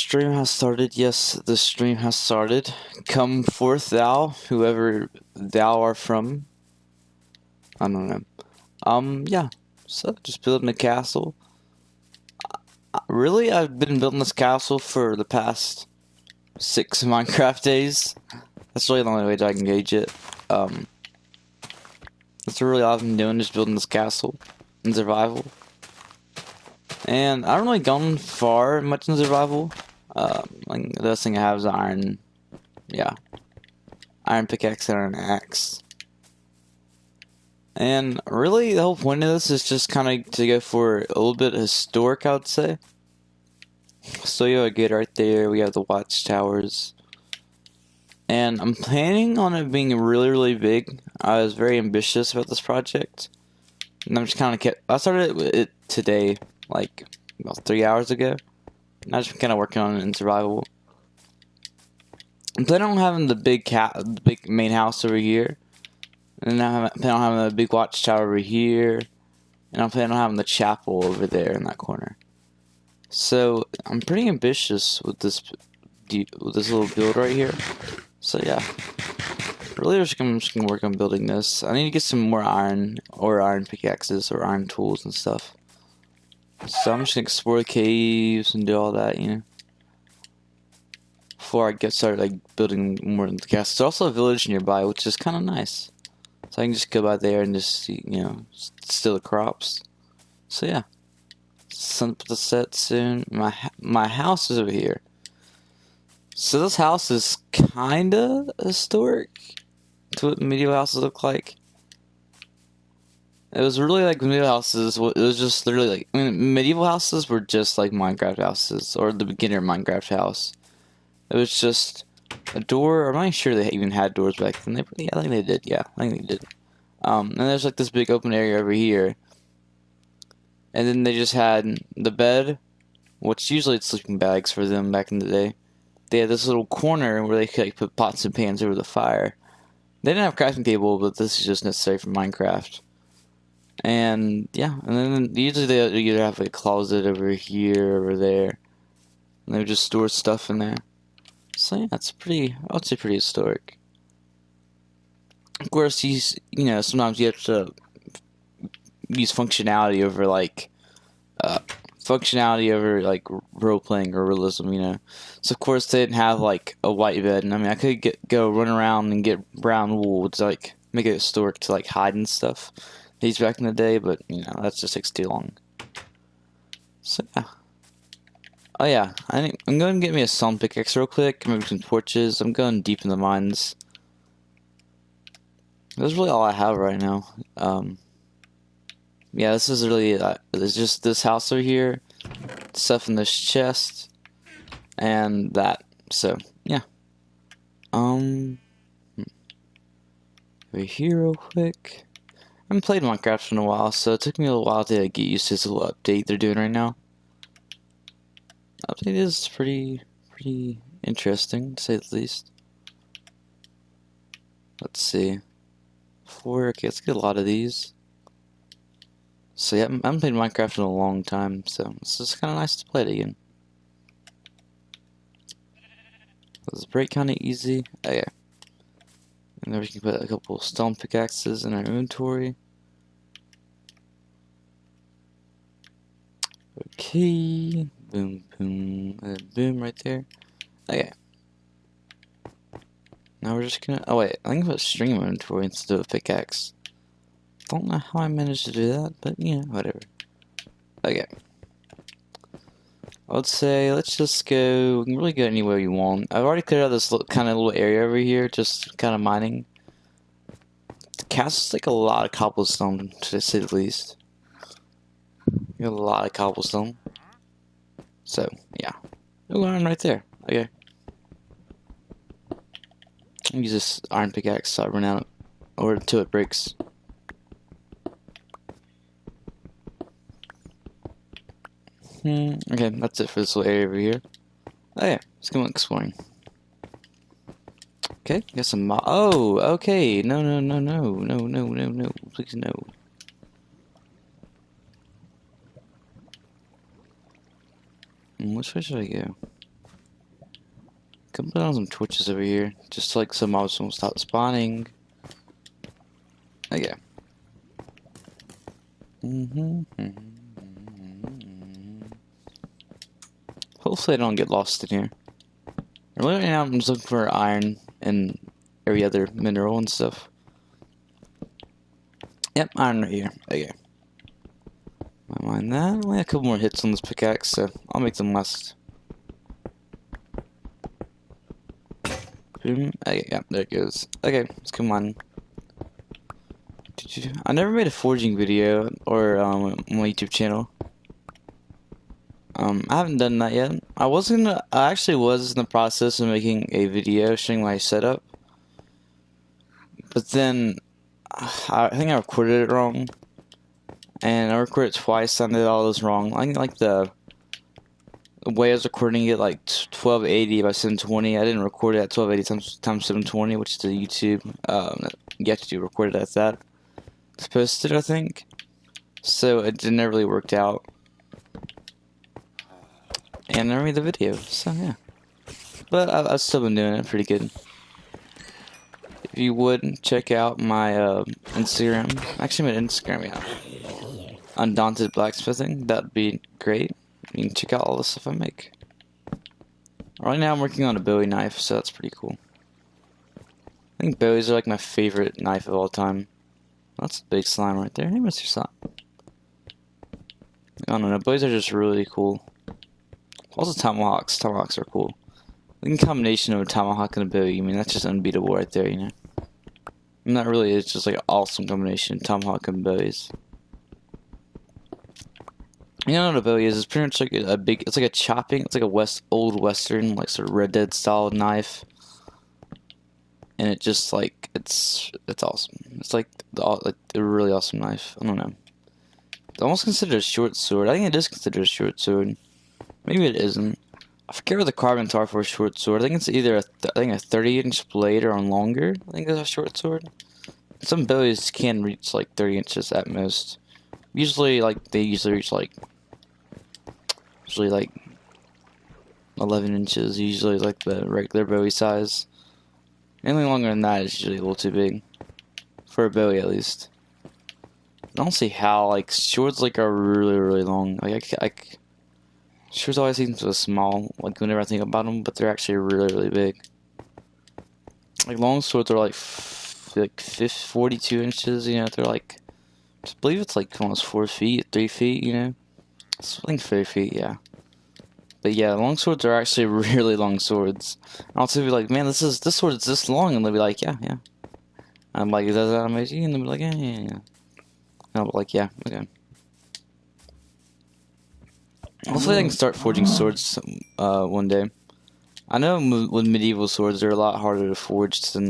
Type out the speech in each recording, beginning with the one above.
stream has started. Yes, the stream has started. Come forth, thou, whoever thou art from. I don't know. Yeah. So, just building a castle. Really, I've been building this castle for the past 6 Minecraft days. That's really the only way that I can gauge it. Um, that's really all I've been doing, just building this castle in survival. And I haven't really gone far much in survival. Like, the best thing I have is iron. Yeah. Iron pickaxe and iron axe. And really, the whole point of this is just kind of to go for a little bit historic, I would say. So you have a gate right there. We have the watchtowers. And I'm planning on it being really, really big. I was very ambitious about this project. And I'm just kind of kept... I started it today, like, about 3 hours ago. And I've just been kind of working on it in survival. I'm planning on having the big main house over here. And I'm planning on having the big watchtower over here. And I'm planning on having the chapel over there in that corner. So, I'm pretty ambitious with this little build right here. So, yeah. Really, I'm just gonna work on building this. I need to get some more iron, or iron pickaxes, or iron tools and stuff. So, I'm just gonna explore the caves and do all that, you know. Before I get started, like, building more in the castle. There's also a village nearby, which is kind of nice. So I can just go by there and just, you know, steal the crops. So yeah, sun to set soon. My house is over here. So this house is kinda historic to what medieval houses look like. It was really like medieval houses. It was just literally like, I mean, medieval houses were just like Minecraft houses, or the beginner Minecraft house. It was just a door. I'm not sure they even had doors back then. Yeah, I think they did. Yeah, I think they did. And there's like this big open area over here. And then they just had the bed, which usually it's sleeping bags for them back in the day. They had this little corner where they could like, put pots and pans over the fire. They didn't have a crafting table, but this is just necessary for Minecraft. And yeah, and then usually they either have like a closet over here, over there. And they would just store stuff in there. So yeah, it's pretty, I would say pretty historic. Of course, you know, sometimes you have to use functionality over like role playing or realism, you know. So of course they didn't have like a white bed, and I mean I could go run around and get brown wool to like make it historic to like hide and stuff. These back in the day, but you know that just takes too long. So yeah. Oh yeah, I'm going to get me a stone pickaxe real quick, maybe some torches. I'm going deep in the mines. That's really all I have right now. Yeah, this is really, there's just this house over here, stuff in this chest, and that. So, yeah. Over here real quick. I haven't played Minecraft in a while, so it took me a little while to get used to this little update they're doing right now. Update is pretty interesting, to say the least. Let's see. Okay, let's get a lot of these. So yeah, I haven't played Minecraft in a long time, so it's just kind of nice to play it again. This break kind of easy. Okay. And then we can put a couple stone pickaxes in our inventory. Okay. Boom, boom, and boom right there. Okay. Now we're just gonna. Oh wait, I think I put string inventory instead of a pickaxe. Don't know how I managed to do that, but yeah, whatever. Okay. I would say let's just go. We can really go anywhere you want. I've already cleared out this kind of little area over here, just kind of mining. The castle's like a lot of cobblestone, to say the least. You got a lot of cobblestone. So yeah, oh, iron right there. Okay. I'll use this iron pickaxe so I run out, or until it breaks. Okay, that's it for this little area over here. Oh yeah, let's go exploring. Okay, got some oh, okay, no, please no. Which way should I go? Come put on some torches over here, just like some mobs won't stop spawning. Okay. Hopefully I don't get lost in here. Right now I'm just looking for iron and every other mineral and stuff. Yep, iron right here. Okay. I mind that. Only a couple more hits on this pickaxe, so I'll make them last. Boom. Okay, yeah, there it goes. Okay, let's come on. I never made a forging video or on my YouTube channel. I haven't done that yet. I actually was in the process of making a video showing my setup, but then I think I recorded it wrong, and I recorded it twice and did all this wrong. I think like the way I was recording it, like 1280 by 720. I didn't record it at 1280 times 720, which is the YouTube. You have to record it at that. It's posted, I think. So it never really worked out. And I never made the video, so yeah. But I've still been doing it pretty good. If you would, check out my Instagram. Actually, my Instagram, yeah. Undaunted Blacksmithing. That'd be great. You can check out all the stuff I make. Right now I'm working on a Bowie knife, so that's pretty cool. I think Bowies are like my favorite knife of all time. That's a big slime right there. Hey, Mr. Slime. I don't know, Bowies are just really cool. Also tomahawks. Tomahawks are cool. The combination of a tomahawk and a Bowie, I mean, that's just unbeatable right there, you know? Not really, it's just like an awesome combination, tomahawk and Bowies. You know what a Bowie is? It's pretty much like a big, it's like a chopping, it's like a old western, like sort of Red Dead style knife. And it just like, it's awesome. It's like a really awesome knife. I don't know. It's almost considered a short sword. I think it is considered a short sword. Maybe it isn't. I forget what the carbons are for a short sword. I think it's either a 30-inch blade or on longer. I think it's a short sword. Some bowies can reach like 30 inches at most. Usually, they usually reach like 11 inches. Usually, like the regular bowie size. Anything longer than that is usually a little too big for a bowie, at least. I don't see how like swords are really long. Swords always seem so small, like whenever I think about them, but they're actually really big. Like long swords are like 42 inches, you know, they're like, I believe it's like almost 4 feet, 3 feet, you know? I think 3 feet, yeah. But yeah, long swords are actually really long swords. And I'll be like, man, this sword is this long, and they'll be like, yeah. And I'm like, is that amazing? And they'll be like, yeah. And I'll be like, yeah, okay. Hopefully I can start forging swords one day. I know with medieval swords they're a lot harder to forge than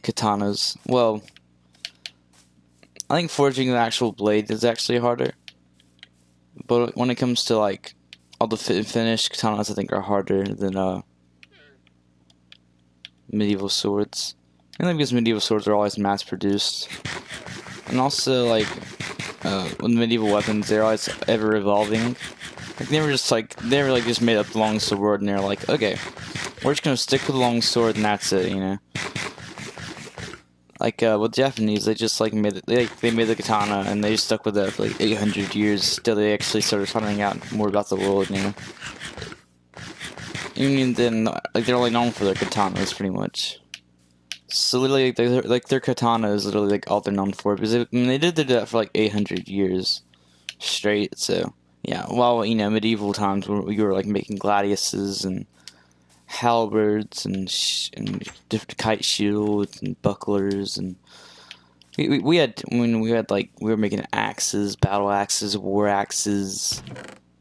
katanas. Well, I think forging the actual blade is actually harder. But when it comes to like all the fit and finish, katanas I think are harder than medieval swords. Mainly because medieval swords are always mass produced. And also like with medieval weapons, they're always ever evolving. Like they were just made up the long sword, and they're like, okay, we're just gonna stick with the long sword, and that's it, you know. Like with Japanese, they just like made it. They made the katana, and they just stuck with that for like 800 years. Till they actually started finding out more about the world, you know. Even then, like they're only known for their katanas, pretty much. So literally, their katana is literally like all they're known for, because they did that for like 800 years straight. So yeah, while you know medieval times where we were like making gladiuses and halberds and different kite shields and bucklers, and we were making axes, battle axes, war axes,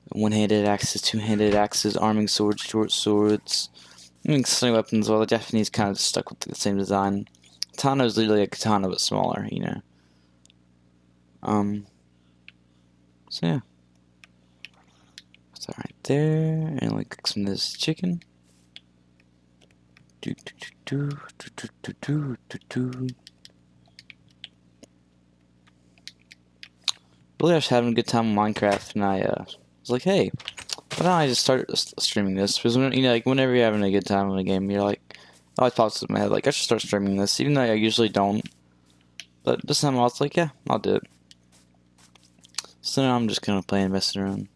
one-handed axes, two-handed axes, arming swords, short swords. I mean, sling weapons, well, the Japanese kind of stuck with the same design. Katana is literally a katana, but smaller, you know. So yeah. Put that right there, and like cook some of this chicken. Really, I was having a good time in Minecraft, and I was like, hey, But now I just started streaming this because like whenever you're having a good time in a game, you're like, it always pops up in my head like I should start streaming this, even though I usually don't. But this time I was like, yeah, I'll do it. So now I'm just kind of playing, messing around.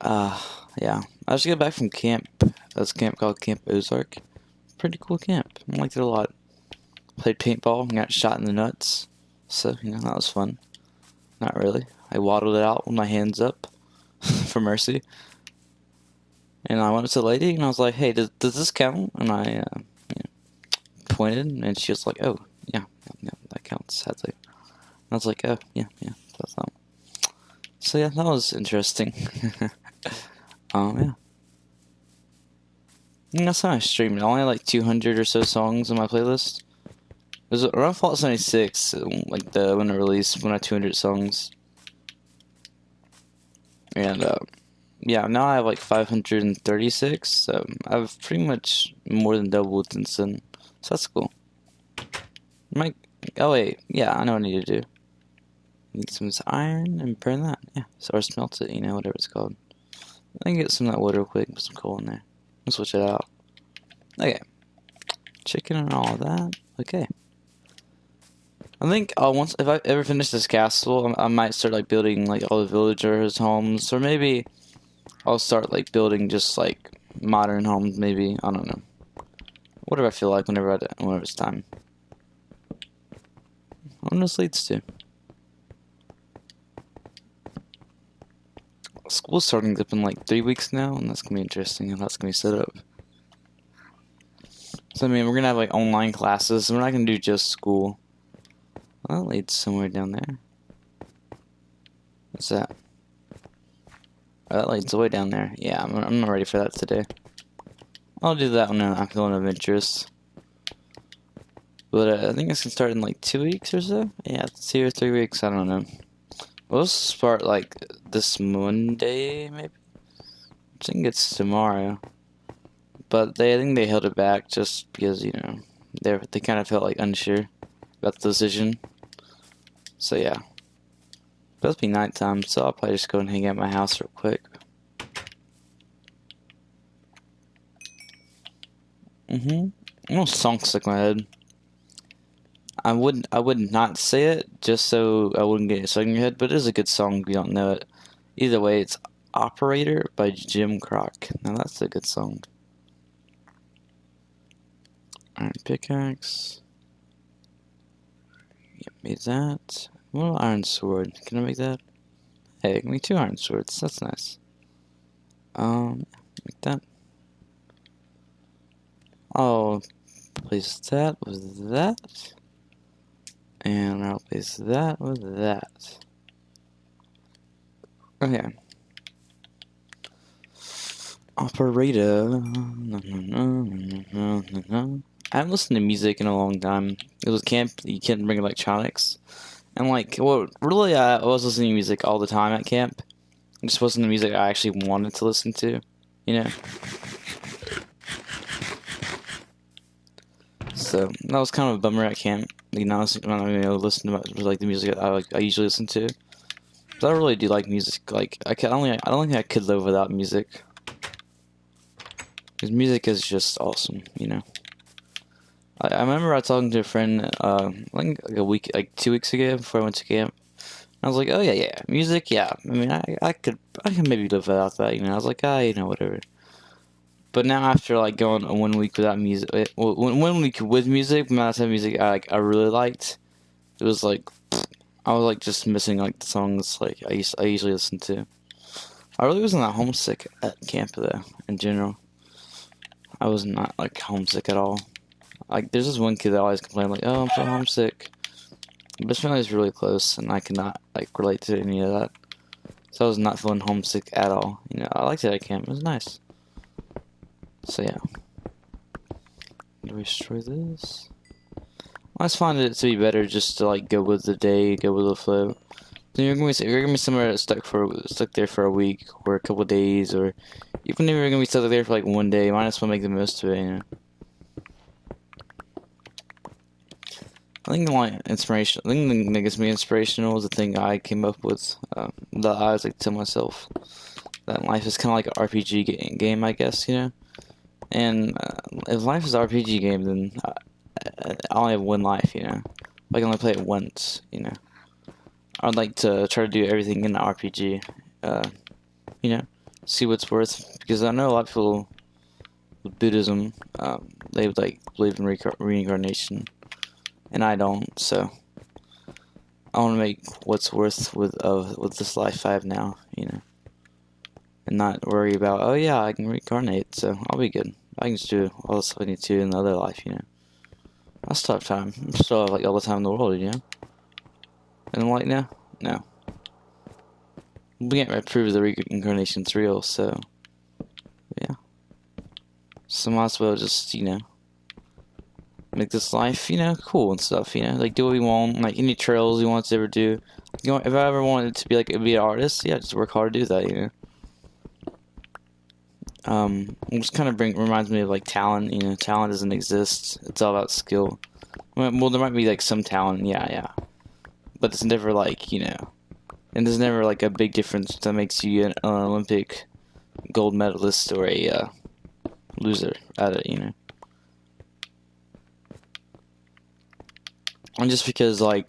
Yeah. I just got back from camp. That's a camp called Camp Ozark. Pretty cool camp. I liked it a lot. Played paintball and got shot in the nuts. So, that was fun. Not really. I waddled it out with my hands up for mercy. And I went up to the lady and I was like, hey, does this count? And I pointed and she was like, oh, yeah, that counts, sadly. And I was like, oh, yeah, that's not. So yeah, that was interesting. Yeah. And that's how I streamed. I only had like 200 or so songs on my playlist. It was around Fallout 76, like when it released, when I had 200 songs. And yeah, now I have like 536. So I've pretty much more than doubled since then. So that's cool. Oh wait, yeah, I know what I need to do. Need some iron and burn that. Yeah, or smelt it, whatever it's called. I can get some of that wood real quick, put some coal in there. We'll switch it out. Okay. Chicken and all of that. Okay. I think if I ever finish this castle, I might start like building like all the villagers' homes, or maybe I'll start like building just like modern homes. Maybe I don't know. Whatever I feel like whenever it's time. What this leads to. School's starting up in like 3 weeks now, and that's gonna be interesting how that's gonna be set up. So I mean, we're gonna have like online classes, and we're not gonna do just school. Well, that leads somewhere down there. What's that? Oh, that leads way down there. Yeah, I'm not ready for that today. I'll do that when I'm feeling adventurous. But I think it's gonna start in like 2 weeks or so. Yeah, 2 or 3 weeks. I don't know. We'll start like this Monday, maybe. I think it's tomorrow. But I think they held it back just because they kind of felt like unsure about the decision. So yeah, it's supposed to be nighttime, so I'll probably just go and hang out at my house real quick. I'm a song stuck in my head. I would not say it just so I wouldn't get it stuck in your head, but it is a good song if you don't know it. Either way, it's Operator by Jim Croc. Now that's a good song. Iron pickaxe. Yep, made that. What iron sword? Can I make that? Hey, give me 2 iron swords. That's nice. Make that. I'll place that with that. And I'll place that with that. Okay. Operator. I haven't listened to music in a long time. It was camp. You can't bring electronics. And really, I was listening to music all the time at camp. It just wasn't the music I actually wanted to listen to, So that was kind of a bummer at camp. I'm not even able to listen to like the music I usually listen to. But I really do like music. Like I don't think I could live without music. Because music is just awesome, I remember I was talking to a friend, like a week, like 2 weeks ago before I went to camp. I was like, oh yeah, music, yeah. I mean, I could maybe live without that, I was like, whatever. But now after like going 1 week without music, 1 week with music, but not having music I really liked, it was like, I was like just missing like the songs like I usually listen to. I really wasn't that homesick at camp though, in general. I was not like homesick at all. Like there's this one kid that always complained like, oh, I'm so homesick. But his family is really close, and I cannot like relate to any of that. So I was not feeling homesick at all. I liked it at camp. It was nice. So yeah. Do we destroy this? I just find it to be better just to like go with the day, go with the flow. Then you're gonna be somewhere stuck there for a week or a couple of days, or even if you're gonna be stuck there for like 1 day, you might as well make the most of it. I think the thing that gets me inspirational is the thing I came up with. That I was like to myself. that life is kind of like an RPG game, I guess, you know. And if life is an RPG game, then I only have one life, you know. I can only play it once, you know. I'd like to try to do everything in the RPG, you know, see what's worth. Because I know a lot of people with Buddhism, they would like believe in reincarnation, and I don't. So I want to make what's worth with this life I have now, you know, and not worry about, oh yeah, I can reincarnate, so I'll be good. I can just do all the stuff I need to in the other life, you know. I still have time. I still have like all the time in the world, you know. And I'm like, no. We can't prove the reincarnation's real, so yeah. So might as well just, you know, make this life, you know, cool and stuff, you know, like do what we want, like any trails we want to ever do. You know, if I ever wanted to be like be an artist, yeah, just work hard to do that, you know. It just kind of reminds me of like talent, you know. Talent doesn't exist. It's all about skill. Well, there might be like some talent, yeah, but it's never like, you know, and there's never like a big difference that makes you an Olympic gold medalist or a loser at it, you know. And just because like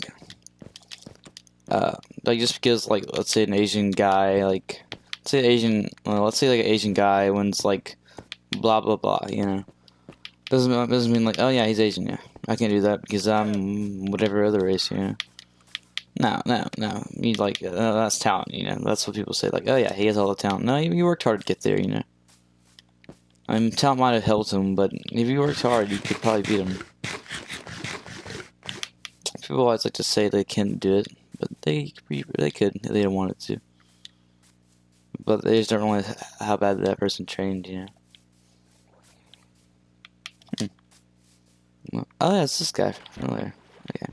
just because like let's say an Asian guy like let's say like an Asian guy wins like blah blah blah, you know, doesn't mean like, oh yeah, he's Asian, yeah, I can't do that because I'm whatever other race, you know. No, you like that's talent, you know. That's what people say, like, oh yeah, he has all the talent. No, you worked hard to get there, you know. I mean, talent might have helped him, but if you worked hard, you could probably beat him. People always like to say they can't do it, but they could if they wanted to. But they just don't realize how bad that person trained, you know. Oh yeah, it's this guy from earlier. Okay.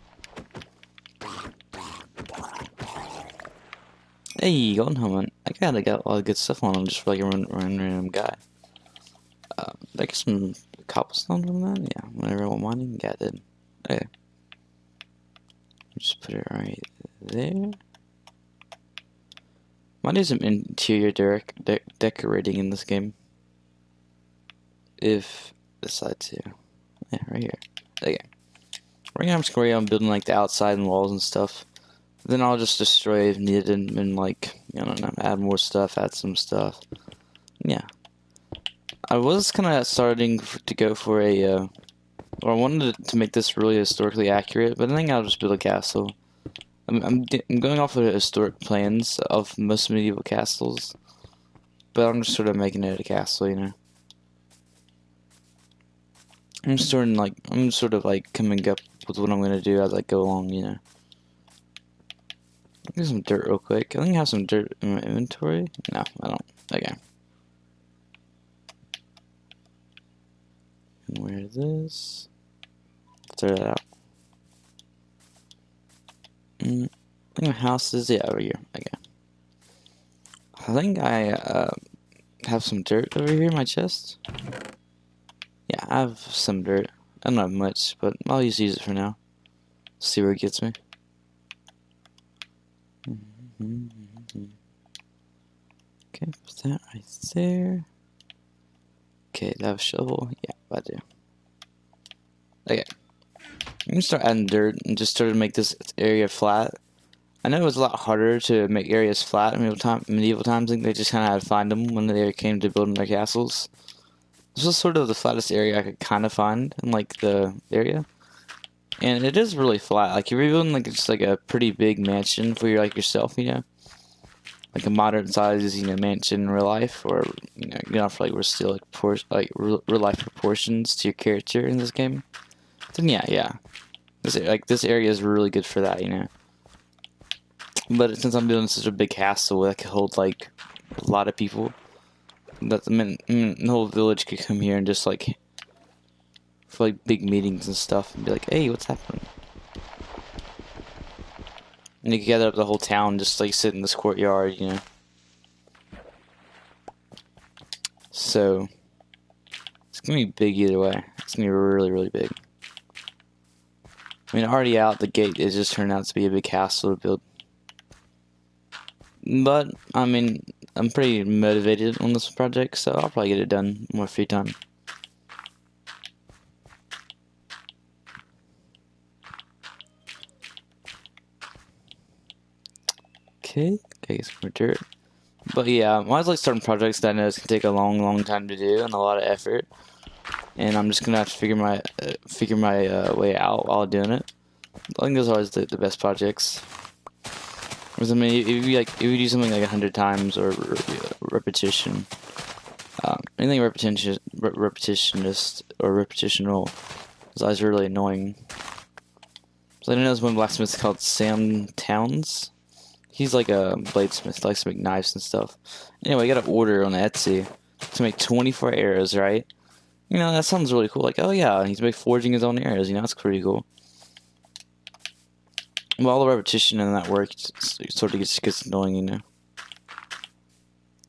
Hey, Golden Helmet. I got a lot of good stuff on him just for like a random guy. Did I get some cobblestone from that? Yeah, whenever I went mining, yeah, I did. Okay. Just put it right there. Might do some interior decorating in this game. If I decide to. Yeah, right here. Okay. Right now I'm just going on building like the outside and walls and stuff. Then I'll just destroy if needed and like, I don't know, add more stuff, add some stuff. Yeah. I was kind of starting to go for or I wanted to make this really historically accurate, but I think I'll just build a castle. I'm going off of the historic plans of most medieval castles, but I'm just sort of making it a castle, you know. I'm sort of like coming up with what I'm gonna do as I go along, you know. Get some dirt real quick. I think I have some dirt in my inventory. No, I don't. Okay. Where is this? Throw that out. I think my house is over here. Okay. I think I have some dirt over here in my chest. Yeah, I have some dirt. I don't have much, but I'll just use it for now. See where it gets me. Okay, put that right there. Okay, do I have a shovel? Yeah, I do. Okay. I'm gonna start adding dirt and just sort of make this area flat. I know it was a lot harder to make areas flat in medieval times. I think they just kind of had to find them when they came to building their castles. This was sort of the flattest area I could kind of find in like the area, and it is really flat. Like you're building like just like a pretty big mansion for yourself, you know, like a modern size, you know, mansion in real life, or you know, you're not for like real life proportions to your character in this game. Then yeah, this area is really good for that, you know. But since I'm building such a big castle that could hold like a lot of people, the whole village could come here and just like for like big meetings and stuff and be like, hey, what's happening? And you could gather up the whole town, just like sit in this courtyard, you know. So it's gonna be big either way. It's gonna be really, really big. I mean, already out the gate, it just turned out to be a big castle to build. But I mean, I'm pretty motivated on this project, so I'll probably get it done more free time. Okay, get some more dirt. But yeah, I always like starting projects that I know it's gonna take a long time to do and a lot of effort, and I'm just gonna have to figure my way out while doing it. I think those are always the best projects. Because I mean, if you do something like 100 times or repetition, anything repetitionist or repetitional is always really annoying. So I know there's one blacksmith called Sam Towns. He's like a bladesmith, likes to make knives and stuff. Anyway, I got an order on Etsy to make 24 arrows, right? You know, that sounds really cool. Like, oh yeah, he's like forging his own arrows. You know, that's pretty cool. Well, all the repetition in that work sort of gets annoying, you know.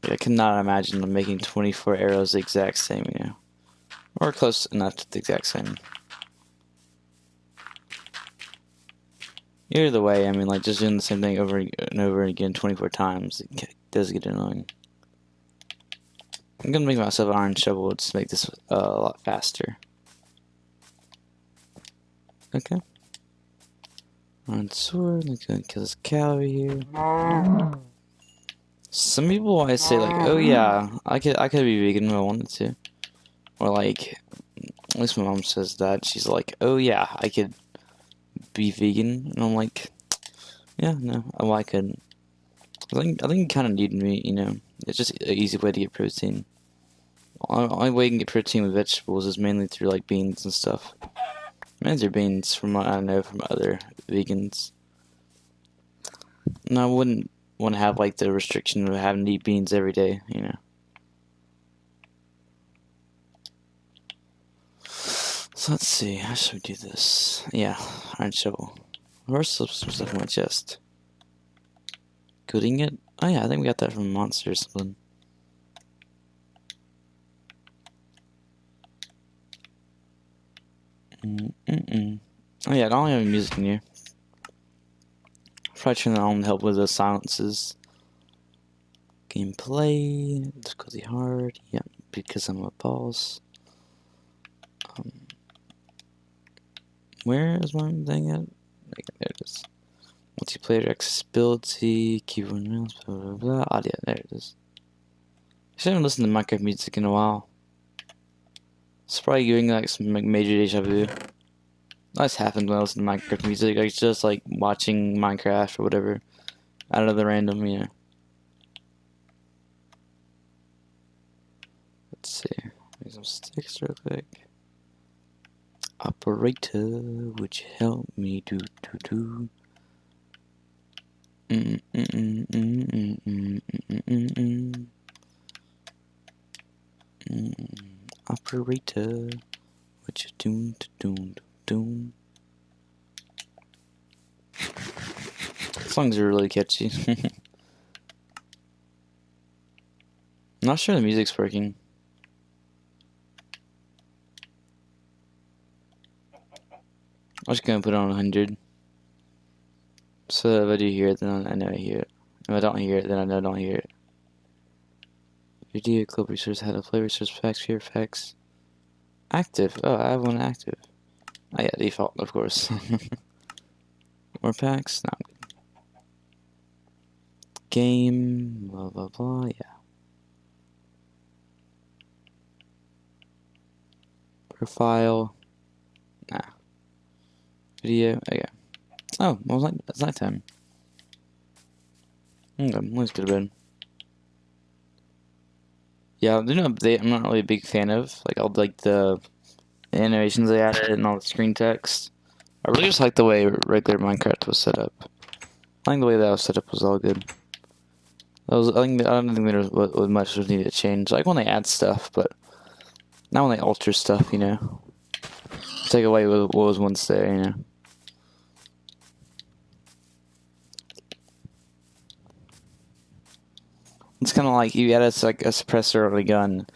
Like, I cannot imagine making 24 arrows the exact same, you know. Or close enough to the exact same. Either way, I mean, like, just doing the same thing over and over again 24 times, it does get annoying. I'm gonna make myself an iron shovel to make this a lot faster. Okay. Iron sword, I'm gonna kill this cow over here. Some people always say like, oh yeah, I could be vegan if I wanted to. Or like, at least my mom says that. She's like, oh yeah, I could be vegan. And I'm like, yeah, no, well, I couldn't. I think you kind of need meat, you know. It's just an easy way to get protein. Only way you can get protein with vegetables is mainly through like beans and stuff. Mainly through beans, from what I know from other vegans. And I wouldn't want to have like the restriction of having to eat beans every day, you know. So let's see, how should we do this? Yeah, iron shovel. Or some stuff in my chest. Cooking it? Oh yeah, I think we got that from a monster or something. Oh yeah, I don't have any music in here. Probably turn that on to help with the silences. Gameplay, difficulty hard, yeah, because I'm a boss. Where is my thing at? Okay, there it is. Multiplayer accessibility, keyboard and mouse, blah blah blah. Audio, there it is. I haven't listened to Minecraft music in a while. It's probably giving like some like major deja vu. That's happened when I listen to Minecraft music. Like just like watching Minecraft or whatever, out of the random, you know. Let's see. Make some sticks real quick. Operator, would you help me do. Operator, what you doing? Songs are really catchy. I'm not sure the music's working. I'm just gonna put it on 100. So if I do hear it, then I know I hear it. If I don't hear it, then I know I don't hear it. Video clip resource, how to play resource packs, fear facts. Active. Oh, I have one active. Oh yeah, default, of course. More packs? No, I'm good. Game, blah blah blah, yeah. Profile. Nah. Video, okay. Oh, well, it's nighttime. Okay, let's go to bed. Yeah, the new update I'm not really a big fan of. Like, all like the animations they added and all the screen text. I really just like the way regular Minecraft was set up. I think the way that was set up was all good. I don't think there was much was needed to change. I like when they add stuff, but not when they alter stuff, you know. Take away what was once there, you know. It's kind of like you add a suppressor on a gun.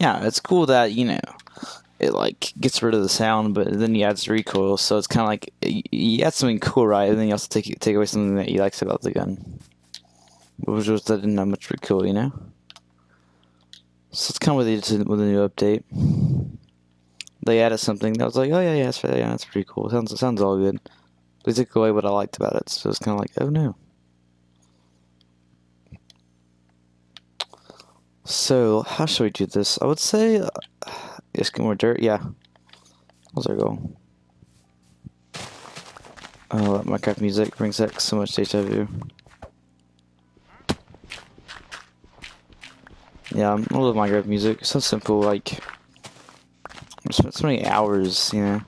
Yeah, it's cool that, you know, it like gets rid of the sound, but then you add recoil, so it's kind of like you add something cool, right? And then you also take away something that you like about the gun. which was that didn't have much pretty cool, you know. So it's kind of what they did with the new update. They added something that was like, oh yeah, that's pretty cool. Sounds all good. They took away what I liked about it, so it's kind of like, oh no. So how should we do this? I would say, let's get more dirt. Yeah, what's our goal? Oh, Minecraft music brings back so much deja vu. Yeah, I love Minecraft music. It's so simple. Like, I spent so many hours, you know.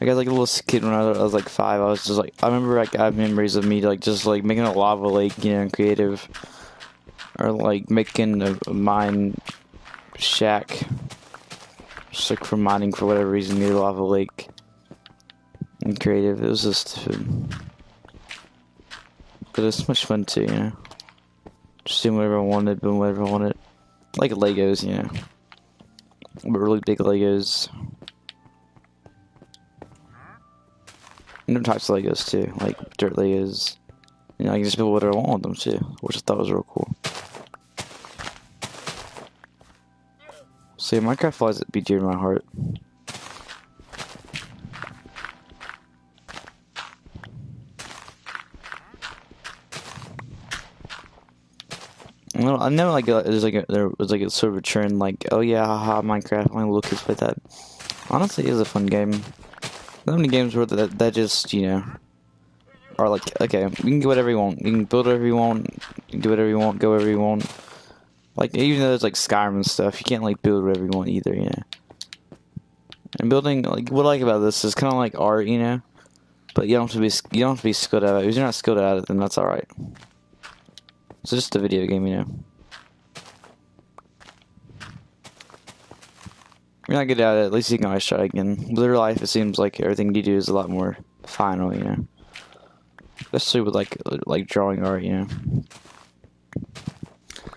I got like a little kid when I was like 5. I was just like, I remember like I have memories of me like just like making a lava lake, you know, creative, or like making a mine shack, just like for mining for whatever reason near the lava lake. And creative, it was just, but it's much fun too, you know. Just doing whatever I wanted, doing whatever I wanted, like Legos, you know, but really big Legos. Different types of Legos too, like dirt Legos. You know, I can just build whatever I want with them too, which I thought was real cool. So yeah, Minecraft flies that be dear to my heart. I know like there was like a sort of a trend like, oh yeah, haha, Minecraft, only little kids play that. Honestly, it is a fun game. How many games where that just, you know, are like, okay, you can do whatever you want. You can build whatever you want. You can do whatever you want, go wherever you want. Like, even though there's like Skyrim and stuff, you can't like build whatever you want either, you know. And building, like, what I like about this is kind of like art, you know. But you don't have to be skilled at it. If you're not skilled at it, then that's alright. It's just a video game, you know. You're not good at it, at least you can always try again. With real life, it seems like everything you do is a lot more final, you know. Especially with like drawing art, you know.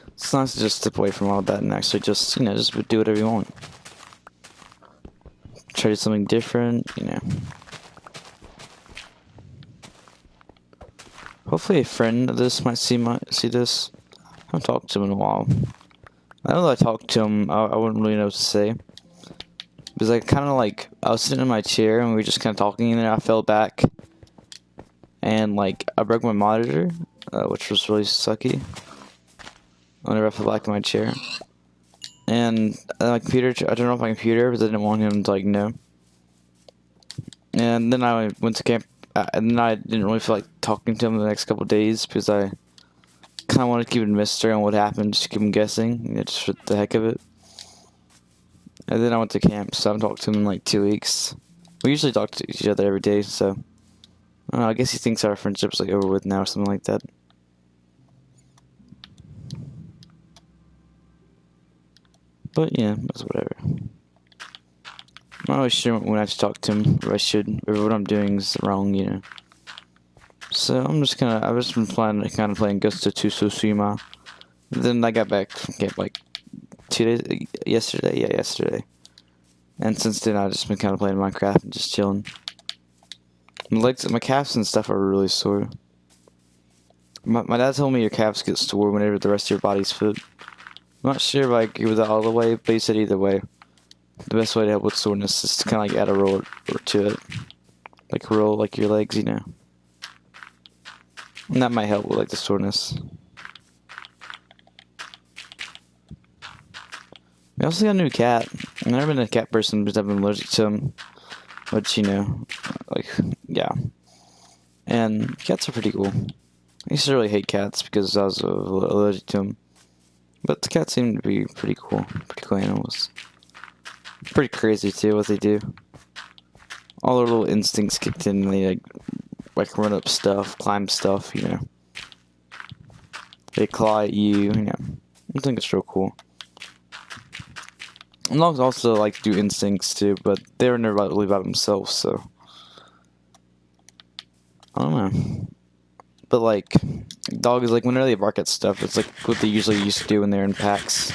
It's nice to just step away from all that and actually just, you know, just do whatever you want. Try to do something different, you know. Hopefully a friend of this might see this. I haven't talked to him in a while. I know that I talked to him, I wouldn't really know what to say. Because I was sitting in my chair and we were just kind of talking in there. I fell back and like I broke my monitor, which was really sucky. Whenever I fell back in my chair, and my computer, I turned off my computer because I didn't want him to like know. And then I went to camp, and then I didn't really feel like talking to him the next couple of days because I kind of wanted to keep it a mystery on what happened, just keep him guessing, you know, just for the heck of it. And then I went to camp, so I haven't talked to him in like 2 weeks. We usually talk to each other every day, so I guess he thinks our friendship's like over with now or something like that. But yeah, that's whatever. I'm not really sure when I should talk to him, or I should, or what I'm doing is wrong, you know. So I've just been playing Ghost of Tsushima. Then I got back from camp like 2 days, yesterday. And since then I've just been kind of playing Minecraft and just chilling. My legs, my calves and stuff are really sore. My dad told me your calves get sore whenever the rest of your body's fit. I'm not sure if I agree with that all the way, but he said either way. The best way to help with soreness is to kind of like add a roll or to it. Like roll like your legs, you know. And that might help with like the soreness. We also got a new cat. I've never been a cat person because I've been allergic to them. Which, you know, like, yeah. And cats are pretty cool. I used to really hate cats because I was allergic to them. But the cats seem to be pretty cool animals. Pretty crazy too, what they do. All their little instincts kicked in, and they like run up stuff, climb stuff, you know. They claw at you, you know. I think it's real cool. And dogs also like do instincts too, but they're never really about themselves, so I don't know. But like dogs, like whenever they bark at stuff, it's like what they usually used to do when they're in packs.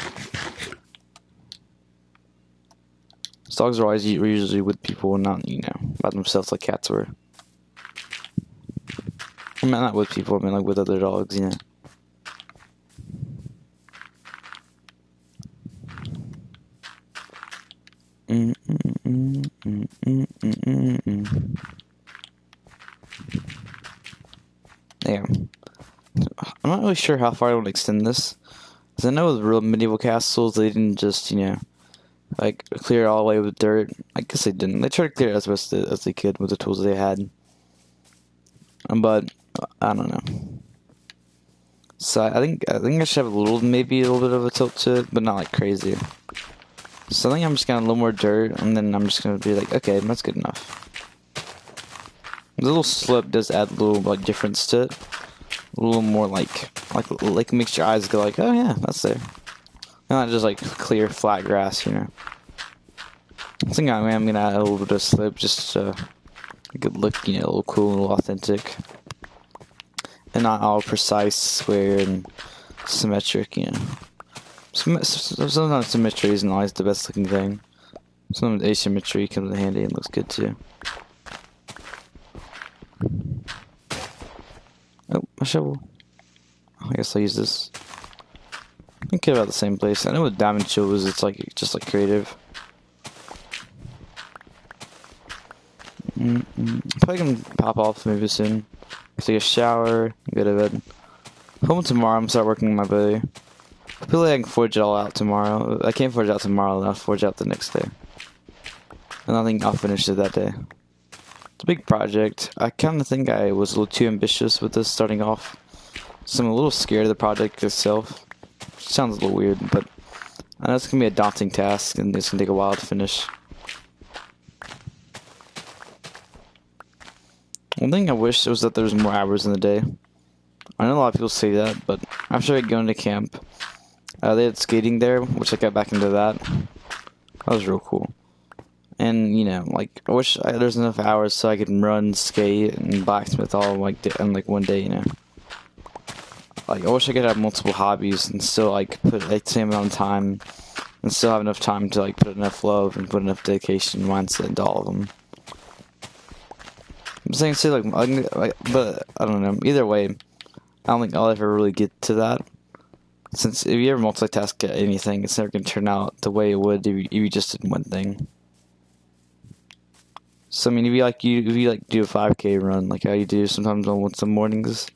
Dogs are always usually with people and not, you know, by themselves like cats were. I mean, not with people, I mean like with other dogs, you know. Mm, mm, mm, mm, mm, mm, mm. Yeah. I'm not really sure how far I would extend this. Because I know with real medieval castles, they didn't just, like, clear it all the way with dirt. I guess they didn't. They tried to clear it as best as they could with the tools they had. But, I don't know. So I think I should have maybe a little bit of a tilt to it, but not like crazy. So I think I'm just gonna a little more dirt, and then I'm just gonna be like, okay, that's good enough. The little slip does add a little like difference to it, a little more like makes your eyes go like, oh yeah, that's there, not just like clear flat grass. I think I'm gonna add a little bit of slip, just a good look, a little cool, a little authentic, and not all precise, square, and symmetric. Sometimes symmetry isn't always the best looking thing. Sometimes asymmetry comes in handy and looks good too. Oh, my shovel. I guess I'll use this. I think about the same place. I know with diamond shovels, it's like just like creative. Probably can pop off maybe soon. Take a shower, go to bed. Home tomorrow. I'm gonna start working on my body. I feel like I can forge it all out tomorrow. I can't forge it out tomorrow, then I'll forge it out the next day. And I think I'll finish it that day. It's a big project. I kind of think I was a little too ambitious with this starting off. So I'm a little scared of the project itself. Sounds a little weird, but I know it's going to be a daunting task and it's going to take a while to finish. One thing I wish was that there was more hours in the day. I know a lot of people say that, but after I go into camp, they had skating there, which I got back into that. That was real cool. And, like, I wish there's enough hours so I could run, skate, and blacksmith all in one day. Like, I wish I could have multiple hobbies and still, like, put the same amount of time and still have enough time to, like, put enough love and put enough dedication and mindset into all of them. I'm saying, but I don't know. Either way, I don't think I'll ever really get to that. Since if you ever multitask at anything, it's never going to turn out the way it would if you just did one thing. So, I mean, if you do a 5K run, like how you do sometimes on some mornings,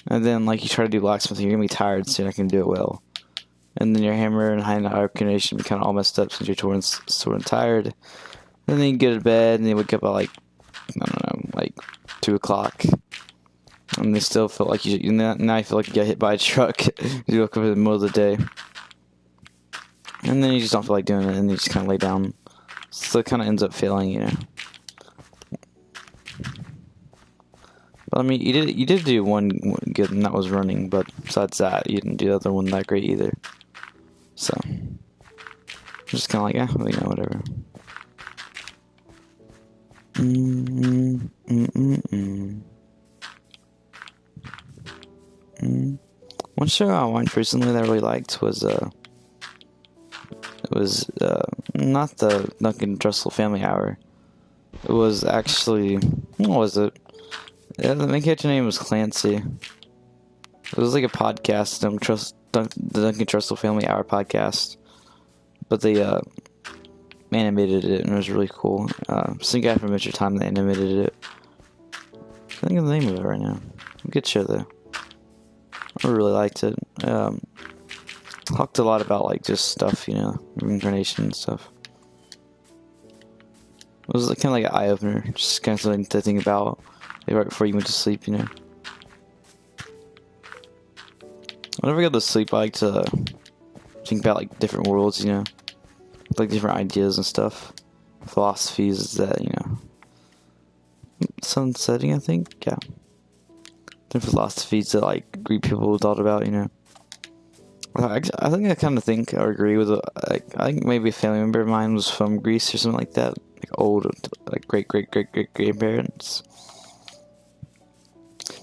and then, like, you try to do blacksmithing, you're going to be tired, so you're not going to do it well. And then your hammer and hand-eye coordination be kind of all messed up since you're sort of tired. And then you go to bed, and you wake up at, like, I don't know, like, 2 o'clock. And they still feel like now you feel like you got hit by a truck. You woke up in the middle of the day. And then you just don't feel like doing it, and you just kind of lay down. So it kind of ends up failing. But I mean, you did do one good, and that was running. But besides that, you didn't do the other one that great either. So I'm just kind of like, whatever. One show I watched recently that I really liked was not the Duncan Trussell Family Hour. It was actually, what was it? Yeah, the main character name was Clancy. It was like a podcast, the Duncan Trussell Family Hour podcast. But they animated it, and it was really cool. Some guy from Adventure Time that animated it. I think of the name of it right now. Good show though. I really liked it. Talked a lot about like just stuff, reincarnation and stuff. It was kind of like an eye opener, just kind of something to think about, like right before you went to sleep. Whenever I go to sleep, I like to think about like different worlds, like different ideas and stuff, philosophies that sun setting, I think, yeah. Different philosophies that like Greek people thought about, I think I kind of think or agree with it. I think maybe a family member of mine was from Greece or something like that, like old, like great grandparents.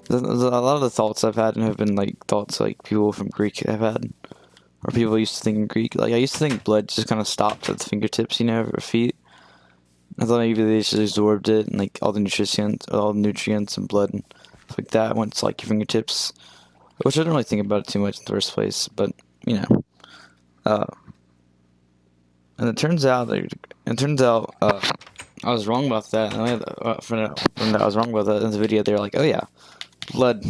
A lot of the thoughts I've had have been like thoughts like people from Greek have had, or people used to think in Greek. Like I used to think blood just kind of stopped at the fingertips, or feet. I thought maybe they just absorbed it and like all the nutrients and blood and stuff like that went to like your fingertips. Which I don't really think about it too much in the first place, but, I And it turns out I was wrong about that. And I had a friend that I was wrong about that in the video. They were like, "Oh yeah, blood,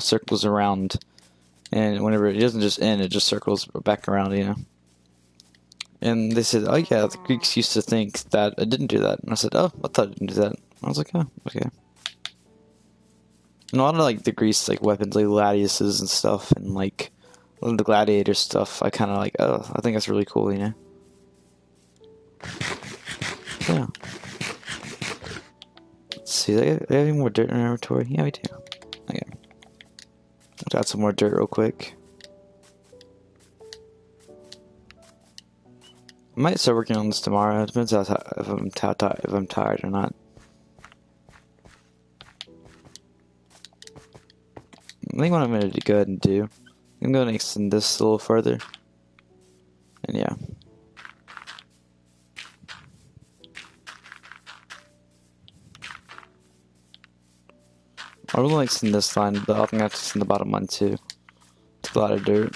circles around, and whenever it doesn't just end, it just circles back around, And they said, "Oh yeah, the Greeks used to think that it didn't do that." And I said, "Oh, I thought it didn't do that." I was like, "Oh, okay." And a lot of like the Greece weapons, like gladiuses and stuff, and like a lot of the gladiator stuff, I kind of like. Oh, I think that's really cool. Yeah. Let's see. Do they have any more dirt in our inventory? Yeah, we do. Okay. Let's add some more dirt real quick. I might start working on this tomorrow. It depends if I'm tired or not. I think what I'm going to go ahead and do, I'm going to extend this a little further. And yeah. I really like extend this line, but I think I have to extend the bottom one too. It's a lot of dirt.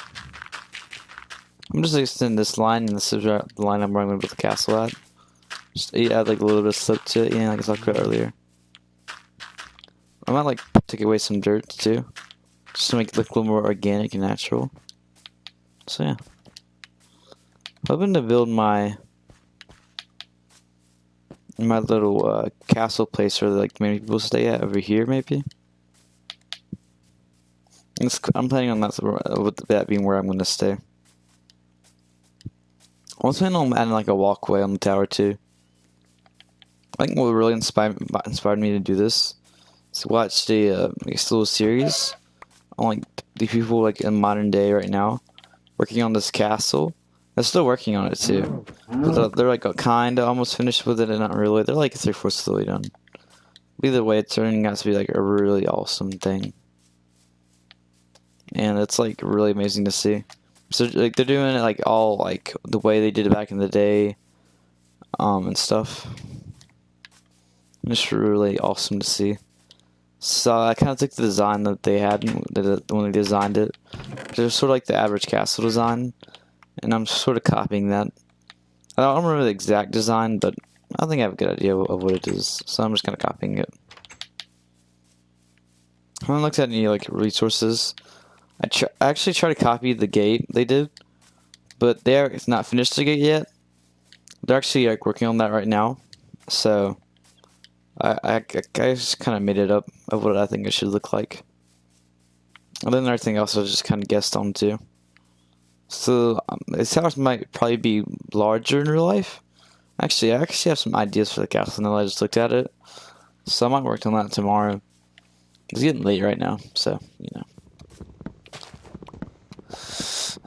I'm just extending this line, and this is the line I'm running with the castle at. Just add like a little bit of slope to it, like I talked about earlier. I might take away some dirt too, just to make it look a little more organic and natural. So yeah, I'm hoping to build my little castle place where many people stay at over here maybe. I'm planning on that with that being where I'm going to stay. I was planning on adding a walkway on the tower too. I think what really inspired me to do this is to watch this little series on the people in modern day right now working on this castle. They're still working on it too. But they're kind of almost finished with it and not really. They're 3/4 of the way done. Either way, it's turning out to be a really awesome thing. And it's really amazing to see. So they're doing it all the way they did it back in the day, and stuff. It's really awesome to see. So I kind of took the design that they had when they designed it. It was sort of the average castle design, and I'm sort of copying that. I don't remember the exact design, but I think I have a good idea of what it is. So I'm just kind of copying it. I haven't looked at any resources. I actually tried to copy the gate they did, but it's not finished the gate yet. They're actually working on that right now, so I just kind of made it up of what I think it should look like, and then everything else I just kind of guessed on too. So this house might probably be larger in real life. Actually, I actually have some ideas for the castle now that I just looked at it, so I might work on that tomorrow. It's getting late right now, so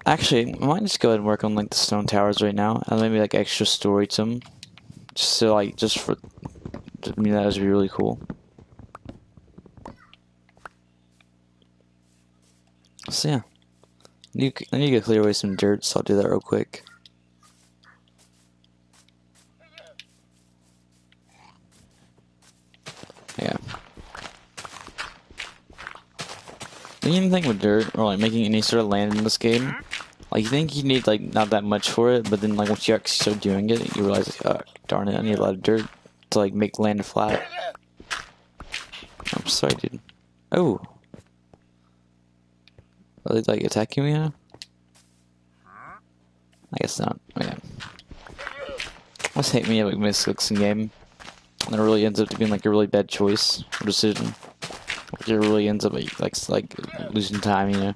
Actually, I might just go ahead and work on the stone towers right now, and maybe extra story to them, just so that would be really cool. So yeah, I need to clear away some dirt, so I'll do that real quick. Yeah. The main thing with dirt, or making any sort of land in this game, you think you need not that much for it, but then once you actually start doing it, you realize oh darn it, I need a lot of dirt to make land flat. I'm sorry, dude. Oh, are they attacking me now? I guess not. Okay. I just hate me misclicks in game, and it really ends up being a really bad choice or decision. It really ends up losing time,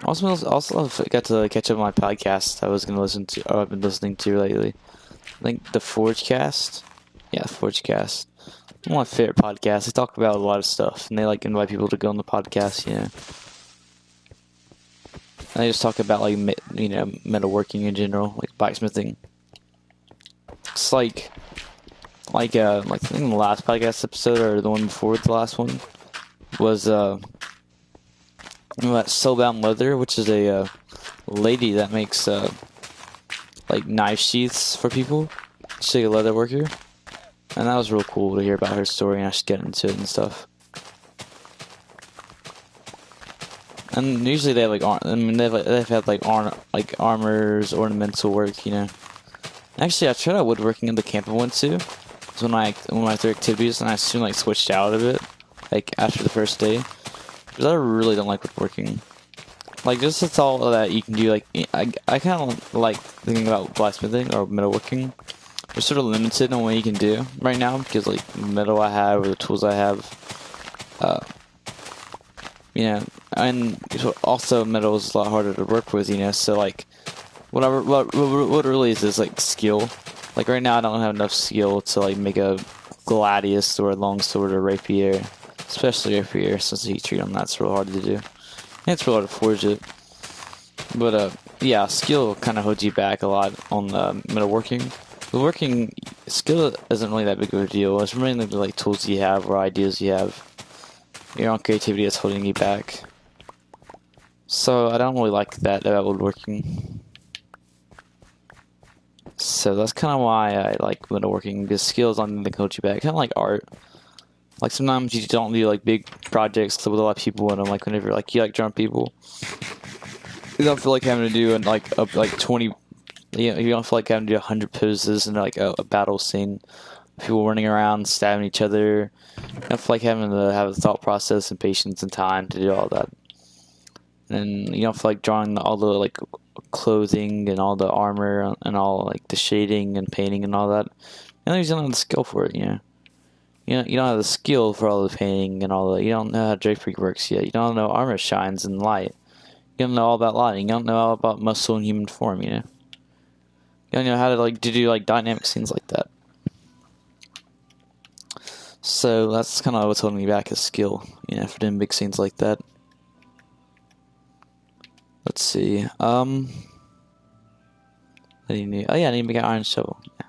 Also, I got to catch up on my podcast I was gonna listen to, or I've been listening to lately. I think the Forge Cast. Yeah, Forge Cast. One of my favorite podcasts. They talk about a lot of stuff, and they invite people to go on the podcast. And they just talk about metalworking in general, blacksmithing. It's I think the last podcast episode or the one before the last one was that Soulbound Leather, which is a lady that makes knife sheaths for people. She's a leather worker, and that was real cool to hear about her story, and I should get into it and stuff. And usually they have they've had like armors, ornamental work, you know. Actually, I tried out woodworking in the camp I went to. It's one of my other activities, and I soon like switched out of it, like after the first day, because I really don't like woodworking. Like just it's all that you can do. Like I kind of like thinking about blacksmithing or metalworking. We're sort of limited on what you can do right now because like the metal I have or the tools I have, you know, and also metal is a lot harder to work with, you know. So like, what really is like skill. Like right now, I don't have enough skill to like make a gladius or a longsword or rapier, especially rapier since the heat treat on that's real hard to do. And it's real hard to forge it. But yeah, skill kind of holds you back a lot on metalworking. The working skill isn't really that big of a deal. It's mainly the like tools you have or ideas you have. Your own creativity is holding you back. So I don't really like that about woodworking. So that's kind of why I like metalworking. Because skill is something that can hold you back. Kind of like art. Like sometimes you don't do like big projects with a lot of people in them. Like whenever like you like drawing people, you don't feel like having to do like 20. You know, you don't feel like having to do 100 poses in like a battle scene. People running around, stabbing each other. You don't feel like having to have a thought process and patience and time to do all that. And you don't feel like drawing all the like clothing and all the armor and all like the shading and painting and all that. And you don't have the skill for it, you know. You don't have the skill for all the painting and all that. You don't know how drapery works yet. You don't know armor shines in light. You don't know all about lighting. You don't know all about muscle and human form, you know. You don't know how to like to do like dynamic scenes like that. So that's kind of what's holding me back is skill, you know, for doing big scenes like that. Let's see. What do you need? Oh yeah, I need to make an iron shovel. Yeah.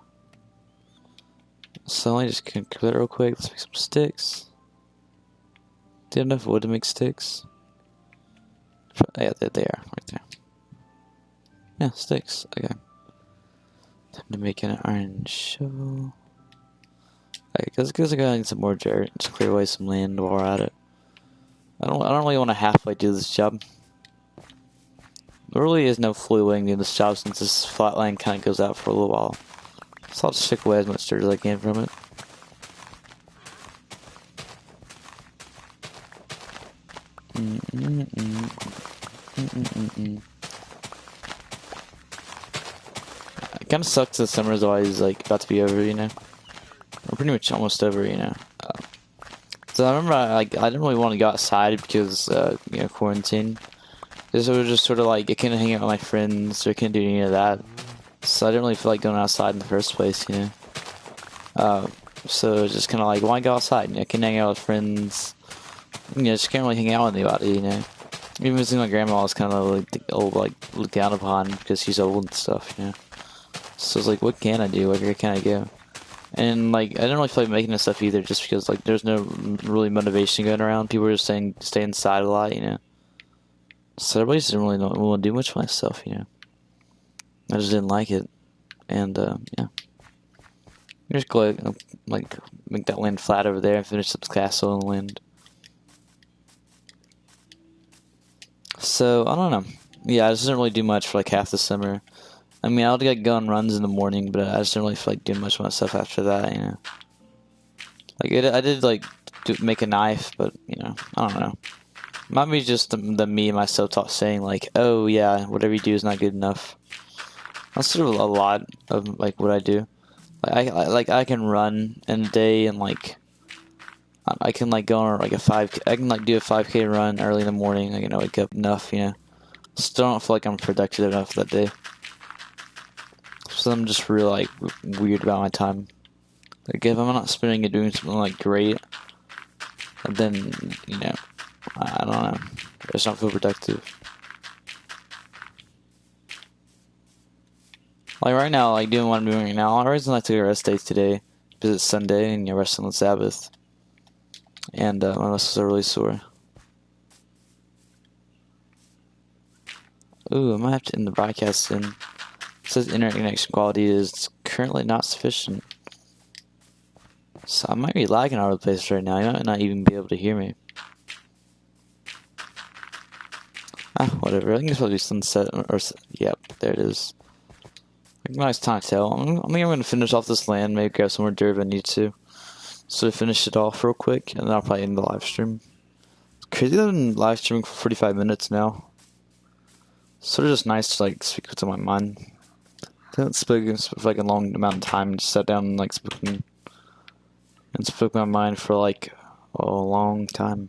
So let me just cook that real quick. Let's make some sticks. Do you have enough wood to make sticks? Yeah, there they are, right there. Yeah, sticks. Okay. Time to make an iron shovel. Because I gotta need some more dirt. Just clear away some land while we're at it. I don't really want to halfway do this job. There really is no fully way to do this job since this flat land kind of goes out for a little while. So I'll just stick away as much dirt as I can from it. It kind of sucks that summer is always like about to be over, you know. We're pretty much almost over, you know. So I remember I didn't really want to go outside because you know, quarantine. Because it was just sort of like I couldn't hang out with my friends or I couldn't do any of that. So I didn't really feel like going outside in the first place, you know. So it was just kind of like, why go outside? You know, I can hang out with friends. You know, just can't really hang out with anybody, you know. Even visiting my grandma was kind of like old, like looked down upon because she's old and stuff, you know. So it's like, what can I do? Where can I go? And like, I didn't really feel like making this stuff either, just because like there's no really motivation going around. People were just saying stay inside a lot, you know. So everybody just didn't really want to do much for myself, you know. I just didn't like it, and yeah. I'm just go like make that land flat over there and finish up the castle and land. So I don't know. Yeah, I just didn't really do much for like half the summer. I mean, I'll get go on runs in the morning, but I just didn't really feel like doing much of myself after that, you know. Like I did like make a knife, but you know, I don't know. Might be just the me myself talk saying like, oh yeah, whatever you do is not good enough. That's sort of a lot of like what I do. Like I can run in a day and like I can like go on like a 5K. I can like do a 5K run early in the morning. Like, you know, wake up enough, you know. Still don't feel like I'm productive enough that day. So I'm just really like weird about my time. Like if I'm not spending it doing something like great, then you know, I don't know. I just don't feel productive. Like right now, like doing what I'm doing right now. The reason I took a rest day today because it's Sunday and you're resting on Sabbath, and my muscles are really sore. Ooh, I might have to end the broadcast soon. It says internet connection quality is currently not sufficient. So I might be lagging all over the place right now. You might not even be able to hear me. Whatever. I think it's probably sunset, yep, there it is. Nice time to tell. I think I'm gonna finish off this land, maybe grab some more dirt if I need to. So to finish it off real quick, and then I'll probably end the live stream. It's crazy that I've been live streaming for 45 minutes now. Sort of just nice to like speak what's on my mind. I haven't spoken for like a long amount of time, just sat down and like spoke my mind for like a long time.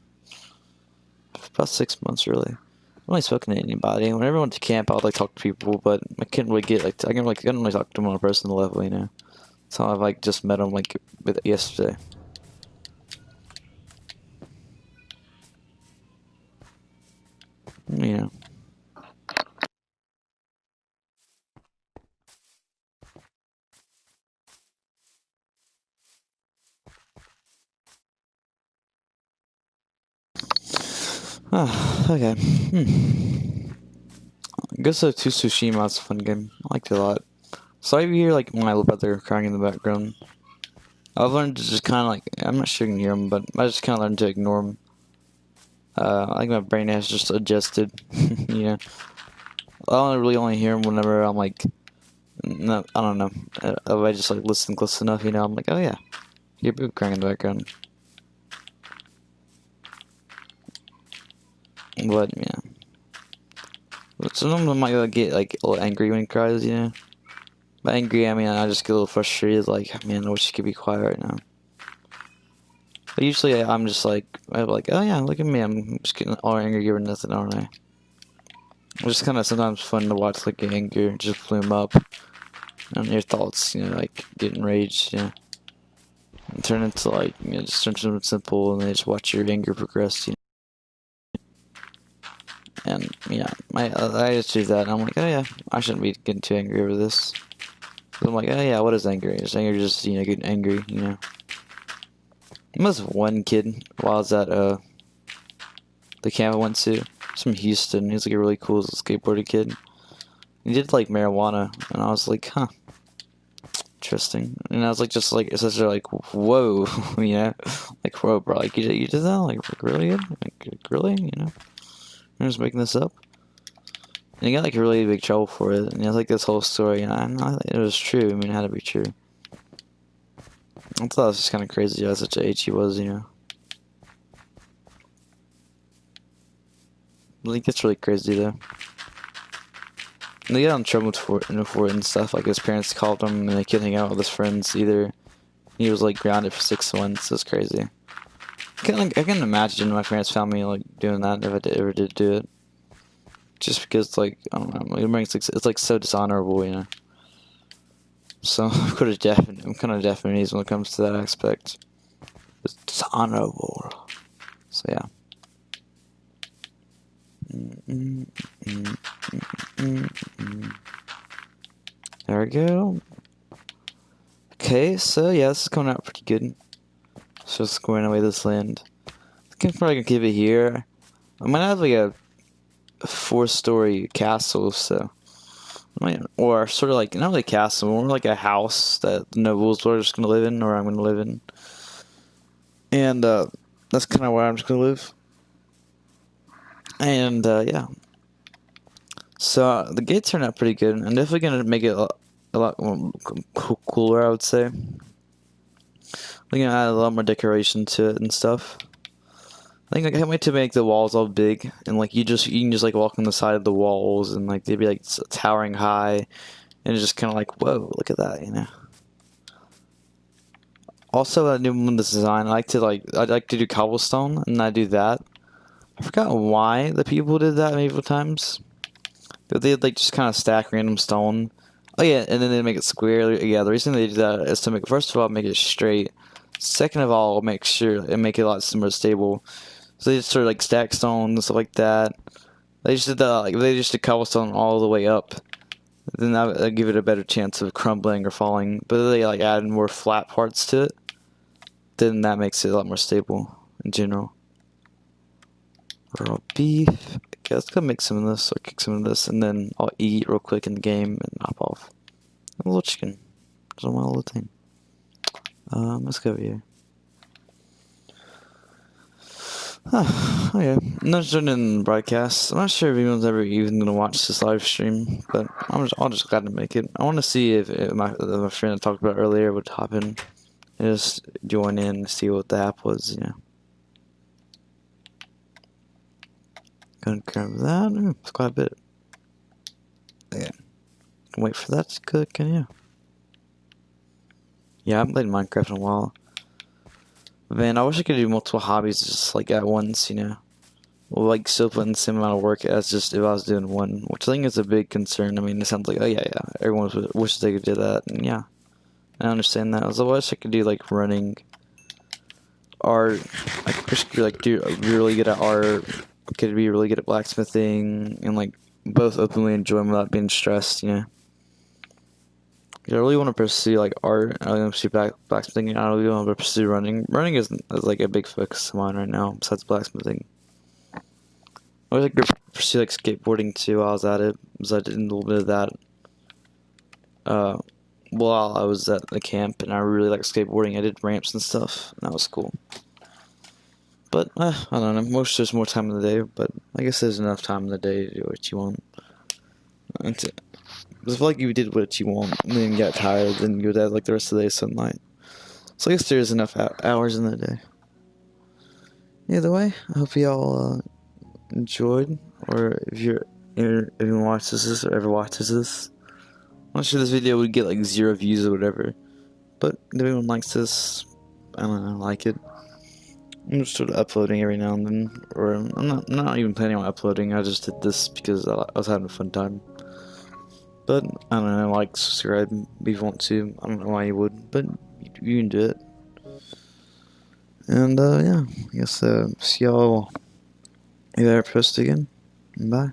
About 6 months really. I've only spoken to anybody. Whenever I went to camp, I would like talk to people, but I couldn't really get like I couldn't really talk to them on a personal level, you know. So I've like just met them like yesterday. You know. Ah, okay. I guess so. Two Tsushima is a fun game. I liked it a lot. Sorry if you hear like my little brother crying in the background. I've learned to just kind of like I'm not sure you can hear him, but I just kind of learned to ignore him. I think my brain has just adjusted. Yeah, I only hear him whenever I'm like, no, I don't know. If I just like listen close enough, you know, I'm like, oh yeah, you're crying in the background. But yeah, sometimes I might get like a little angry when he cries, you know. By angry, I mean I just get a little frustrated. Like, man, I wish he could be quiet right now. But usually I'm just like, oh yeah, look at me, I'm just getting all angry over nothing, aren't I? It's just kind of sometimes fun to watch like anger just bloom up, and your thoughts, you know, like get enraged, you know, and turn into like, you know, just turn something simple, and then just watch your anger progress, you know. And yeah, I just do that, and I'm like, oh yeah, I shouldn't be getting too angry over this. So I'm like, oh yeah, what is anger? Is anger just, you know, getting angry, you know? I must have one kid while I was at the camp I went to. He's from Houston. He's like a really cool skateboarder kid. He did like marijuana, and I was like, huh, interesting. And I was like, just like, it's such a like, whoa, you know, like, whoa, bro, like you did that, like really good, like really, you know, I'm just making this up. And he got like really big trouble for it, and he has like this whole story, and I know it was true. I mean, it had to be true. I thought it was just kind of crazy at such an age he was, you know. I think it's really crazy though. And they got in trouble for it and stuff. Like his parents called him, and they couldn't hang out with his friends either. He was like grounded for 6 months. It's crazy. I can imagine my parents found me like doing that if I ever did do it. Just because, like, I don't know, it's like so dishonorable, you know. So I'm kind of Japanese when it comes to that aspect. It's dishonorable. So yeah. There we go. Okay, so yeah, this is coming out pretty good. So squaring away this land. I think I'm probably gonna keep it here. I might have like a 4-story castle, so or sort of like not really a castle, more like a house that the nobles are just gonna live in, or I'm gonna live in. And that's kind of where I'm just gonna live. And yeah, so the gates turned out pretty good. I'm definitely gonna make it a lot more cooler, I would say. We're gonna add a lot more decoration to it and stuff. I think I can't wait to make the walls all big, and like you can just like walk on the side of the walls, and like they'd be like towering high, and it's just kind of like, whoa, look at that, you know. Also, I do this design. I like to do cobblestone, and I do that. I forgot why the people did that medieval times. But they'd like just kind of stack random stone. Oh yeah, and then they make it square. Yeah, the reason they do that is to make, first of all, make it straight. Second of all, make it a lot more stable. So they just sort of like stack stone and stuff like that. They just did that, like they just did cobblestone all the way up. Then that would give it a better chance of crumbling or falling. But they like added more flat parts to it. Then that makes it a lot more stable in general. Raw beef. Okay, let's go make some of this, or cook some of this, and then I'll eat real quick in the game and hop off. A little chicken. Just one little thing. Let's go over here. Okay, I'm not joining the broadcast. I'm not sure if anyone's ever even gonna watch this live stream, but I'll just glad to make it. I want to see if my friend I talked about earlier would hop in and just join in and see what the app was. Gonna grab that. It's quite a bit. Yeah, can wait for that to cook. And yeah, I haven't played Minecraft in a while. Man, I wish I could do multiple hobbies just like at once. Well, like still putting the same amount of work as just if I was doing one, which I think is a big concern. I mean, it sounds like, oh yeah, everyone wishes they could do that, and yeah, I understand that. I wish I could do like running, art. I wish I could like be really good at art. Could be really good at blacksmithing, and like both openly enjoy them without being stressed. 'Cause I really want to pursue like art. I really want to pursue blacksmithing. And I really want to pursue running. Running is like a big focus of mine right now. Besides blacksmithing. I was like pursue like skateboarding too while I was at it, because I did a little bit of that uh, while I was at the camp, and I really like skateboarding. I did ramps and stuff, and that was cool. But I don't know. Most there's more time in the day, but I guess there's enough time in the day to do what you want. Because I feel like if you did what you want and then got tired, then you would have like the rest of the day sunlight. So I guess there's enough hours in the day. Either way, I hope y'all enjoyed, or if anyone watches this or ever watches this. I'm not sure this video would get like 0 views or whatever, but if anyone likes this, I don't know, like it. I'm just sort of uploading every now and then, or I'm not even planning on uploading. I just did this because I was having a fun time. But I don't know, like, subscribe if you want to. I don't know why you would, but you can do it. And yeah, I guess see y'all if I ever post again. Bye.